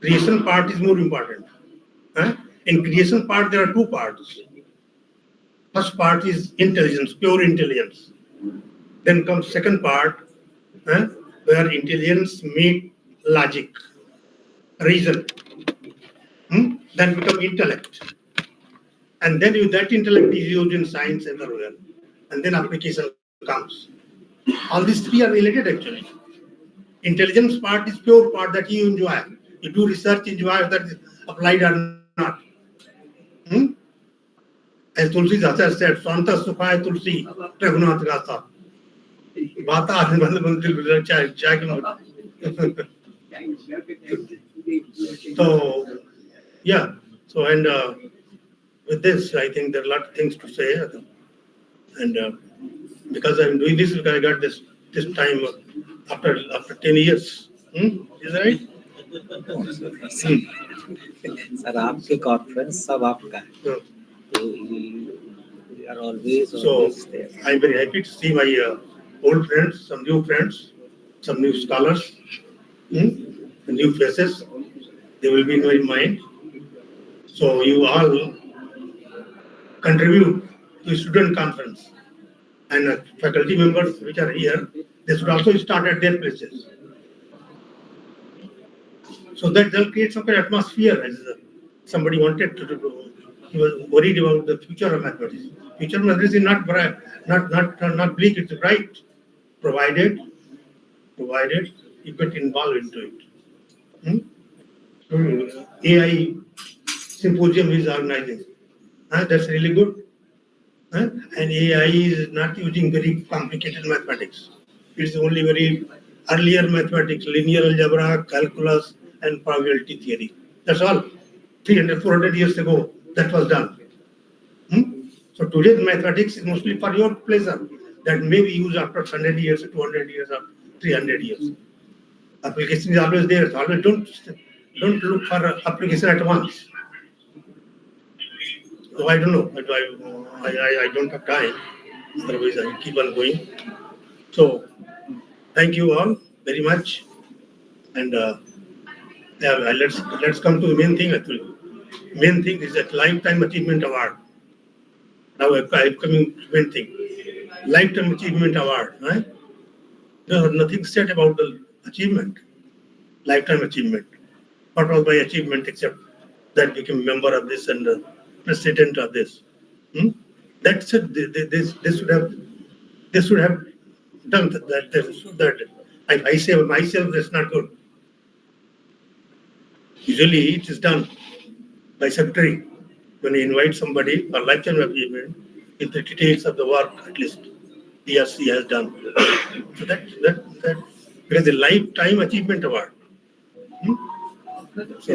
Creation part is more important. In creation part, there are two parts. First part is intelligence, pure intelligence. Then comes second part, where intelligence meet logic, reason. Then become intellect. And then that intellect is used in science everywhere. And then application comes. All these three are related actually. Intelligence part is pure part that you enjoy. You do research, enjoy whether it's applied or not. As Tulsi Dasa said, Swanta Sukhaya Tulsi, Raghunath Gata. Bata Adhi Bandil Chai. So, yeah. So, and with this, I think there are a lot of things to say. And because I'm doing this, because I got this time after 10 years. Is that right? Sir आपके conference सब आपका है तो we are always there. I'm very happy to see my old friends, some new scholars, new faces. They will be in my mind. So you all contribute to student conference, and faculty members which are here, they should also start at their places. So that they'll create some kind of atmosphere. As somebody wanted to do, he was worried about the future of mathematics. Future of mathematics is not bleak; it's bright, provided you get involved into it. AI symposium is organizing. That's really good. And AI is not using very complicated mathematics. It's only very earlier mathematics, linear algebra, calculus, and probability theory. That's all. 300, 400 years ago, that was done. So today's mathematics is mostly for your pleasure. That may be used after 100 years, 200 years, or 300 years. Application is always there. So always don't look for application at once. So I don't know. I don't have time. Otherwise, I keep on going. So thank you all very much. And let's come to the main thing actually. Main thing is that Lifetime Achievement Award. Now I'm coming to main thing. Lifetime Achievement Award. There was nothing said about the achievement, lifetime achievement. What was my achievement except that became member of this and president of this? Hmm? That's it. They should have done that. I say myself, that's not good. Usually it is done by secretary when you invite somebody for lifetime achievement with the details of the work at least he or she has done. So that because the lifetime achievement award. Hmm? So,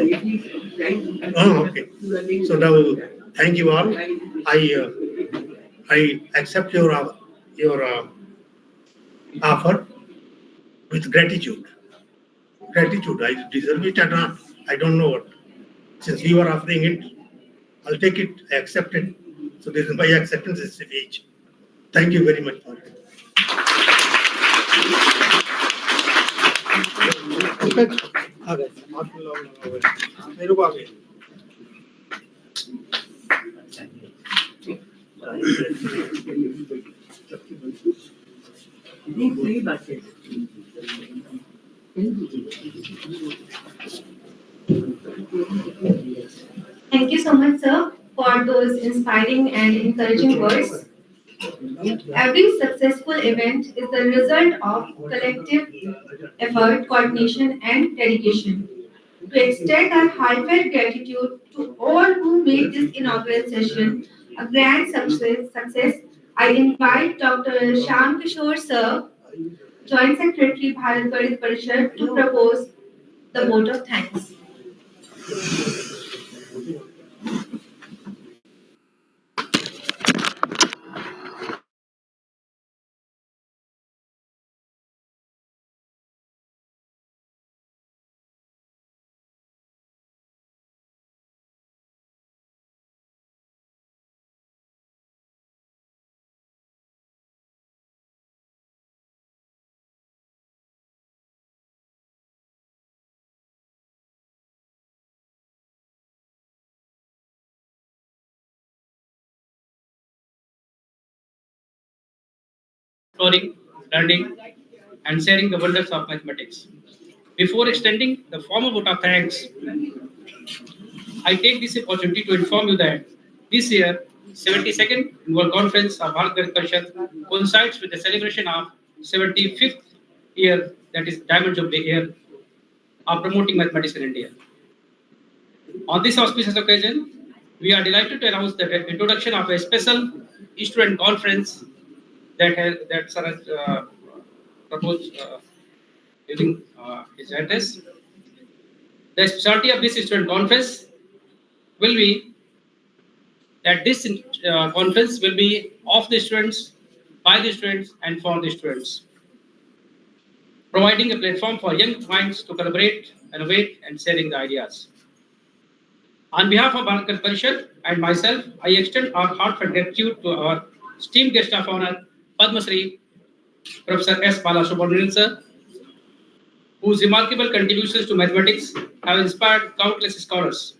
okay. So now thank you all. I accept your offer with gratitude. Gratitude. I deserve it or not. I don't know what. Since you are offering it, I'll take it. I accept it. So this is my acceptance is speech. Thank you very much for it. Thank you so much, sir, for those inspiring and encouraging words. Every successful event is the result of collective effort, coordination, and dedication. To extend our heartfelt gratitude to all who made this inaugural session a grand success, I invite Dr. Shyam Kishore, sir, Joint Secretary, Bharat Galit Parishad, to propose the vote of thanks. Exploring, learning, and sharing the wonders of mathematics. Before extending the formal vote of thanks, I take this opportunity to inform you that this year, 72nd Annual Conference of Bharat Galit Parishad coincides with the celebration of 75th year, that is Diamond Jubilee year, of promoting mathematics in India. On this auspicious occasion, we are delighted to announce the introduction of a special student conference that Sir has proposed during his address. The specialty of this student conference will be that this conference will be of the students, by the students, and for the students, providing a platform for young minds to collaborate, innovate, and sharing the ideas. On behalf of Bharat Galit Parishad and myself, I extend our heartfelt gratitude to our esteemed guest of honor, Padma Shri, Professor S. Balasubramanian sir, whose remarkable contributions to mathematics have inspired countless scholars.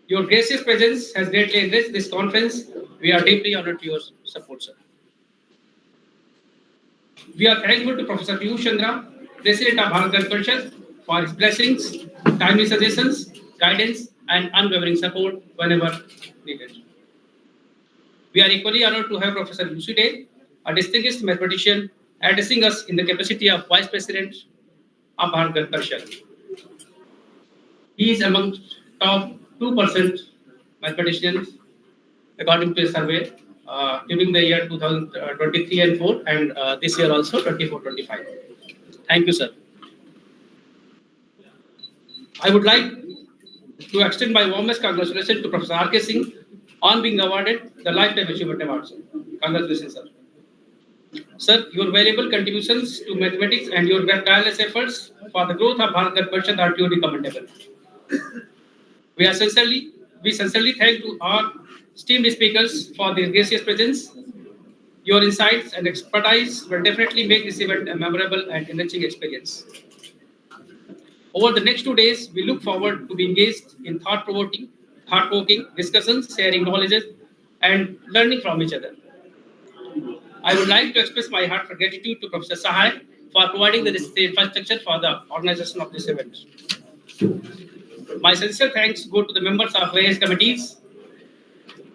Your gracious presence has greatly enriched this conference. We are deeply honored to your support, sir. We are thankful to Professor Piyush Chandra, President of Bharat Galit Parishad, for his blessings, timely suggestions, guidance, and unwavering support whenever needed. We are equally honored to have Professor UC Day, a distinguished mathematician, addressing us in the capacity of Vice President of Bharat Galit Parishad. He is among top 2% mathematicians according to a survey during the year 2023 and 4 and this year also 24-25. Thank you, sir. I would like to extend my warmest congratulations to Professor R.K. Singh on being awarded the Lifetime Achievement Award. Sir. Congratulations, sir. Sir, your valuable contributions to mathematics and your tireless efforts for the growth of Bharat Galit Parishad are truly commendable. We sincerely thank to our esteemed speakers for their gracious presence. Your insights and expertise will definitely make this event a memorable and enriching experience. Over the next 2 days, we look forward to be engaged in thought-provoking discussions, sharing knowledge, and learning from each other. I would like to express my heartfelt gratitude to Professor Sahai for providing the necessary infrastructure for the organization of this event. My sincere thanks go to the members of various committees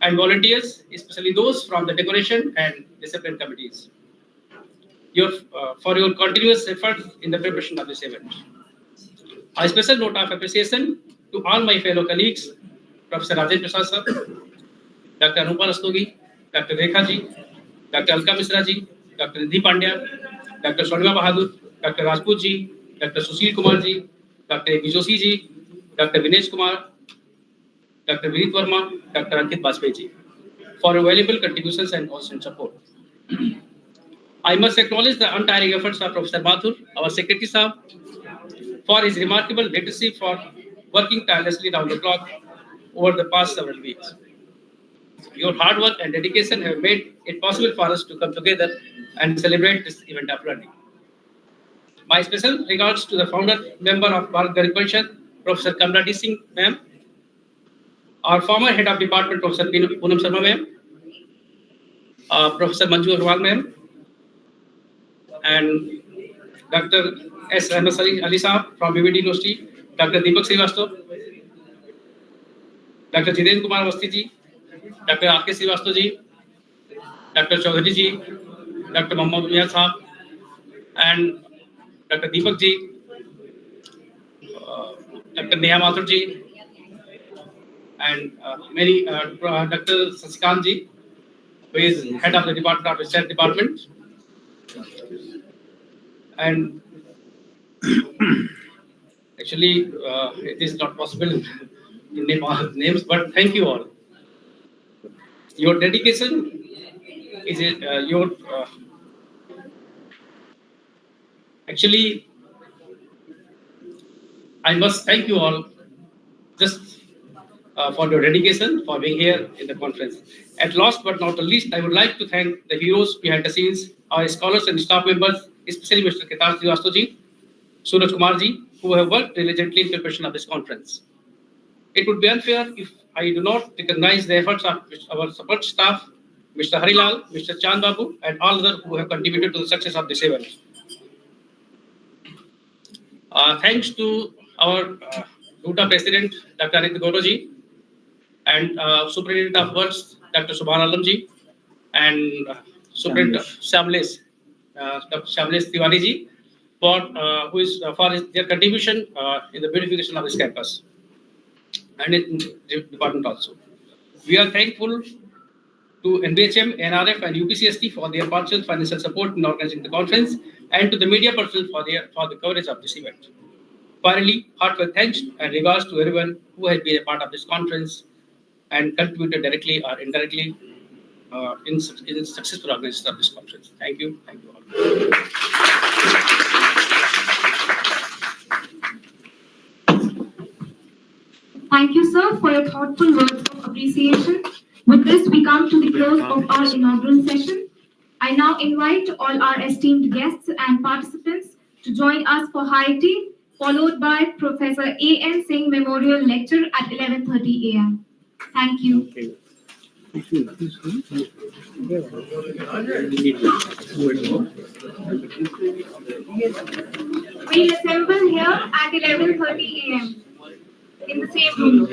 and volunteers, especially those from the decoration and discipline committees, for your continuous efforts in the preparation of this event. A special note of appreciation to all my fellow colleagues, Professor Rajendra Prasad sir, Dr. Anupa Rastogi, Dr. Rekha ji, Dr. Alka Misra ji, Dr. Nidhi Pandya, Dr. Swarnima Bahadur, Dr. Rajput ji, Dr. Sushil Kumar ji, Dr. A.B. Joshi ji, Dr. Vinesh Kumar, Dr. Vinit Verma, Dr. Ankit Bajpayee ji, for your valuable contributions and constant support. I must acknowledge the untiring efforts of Professor Mathur, our Secretary Sahab, for his remarkable leadership for working tirelessly round the clock over the past several weeks. Your hard work and dedication have made it possible for us to come together and celebrate this event of learning. My special regards to the founder member of Bharat Ganesh Parishad, Professor Kamla Singh ma'am, our former head of department, Professor Poonam Sharma ma'am, Professor Manju Agarwal ma'am, and Dr. S. Ahmed Ali Saab from BVD University, Dr. Deepak Srivastava, Dr. Jitendra Kumar Awasthi ji, Dr. R.K. Srivastava ji, Dr. Chaudhary ji, Dr. Mohammad Mia Saab, and Dr. Deepak ji, Dr. Neha Mathur ji, and many Dr. Sasikant ji, who is head of the Department of Research Department. And actually, it is not possible to name all names, but thank you all. Your dedication is actually, I must thank you all just for your dedication for being here in the conference. At last but not the least, I would like to thank the heroes behind the scenes, our scholars and staff members, especially Mr. Ketar Srivastava ji, Suraj Kumar ji, who have worked diligently in preparation of this conference. It would be unfair if I do not recognize the efforts of our support staff, Mr. Harilal, Mr. Chand Babu, and all others who have contributed to the success of this event. Thanks to our DUTA President, Dr. Anit Goroji, and Superintendent of Works, Dr. Subhan Alam ji, and Superintendent Shamles, Dr. Shamles Tiwari ji, for their contribution in the beautification of this campus and in the department also. We are thankful to NBHM, NRF, and UPCST for their partial financial support in organizing the conference, and to the media personnel for the coverage of this event. Finally, heartfelt thanks and regards to everyone who has been a part of this conference and contributed directly or indirectly in successful organization of this conference. Thank you. Thank you all. Thank you, sir, for your thoughtful words of appreciation. With this, we come to the close of our inaugural session. I now invite all our esteemed guests and participants to join us for high tea, followed by Professor A.N. Singh Memorial Lecture at 11:30 a.m. Thank you. We'll assemble here at 11:30 a.m. in the same room.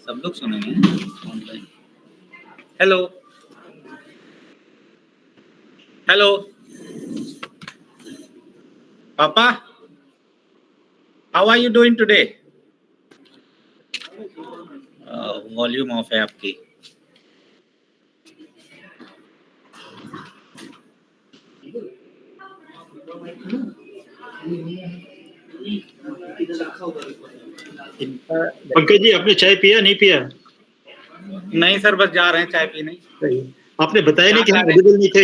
सब लोग सुनेंगे online. Hello hello papa, how are you doing today? Volume off है आपकी। पंकज जी, आपने चाय पिया नहीं पिया? नहीं सर, बस जा रहे हैं चाय पीने। आपने बताया नहीं कि हम अवेलेबल नहीं थे,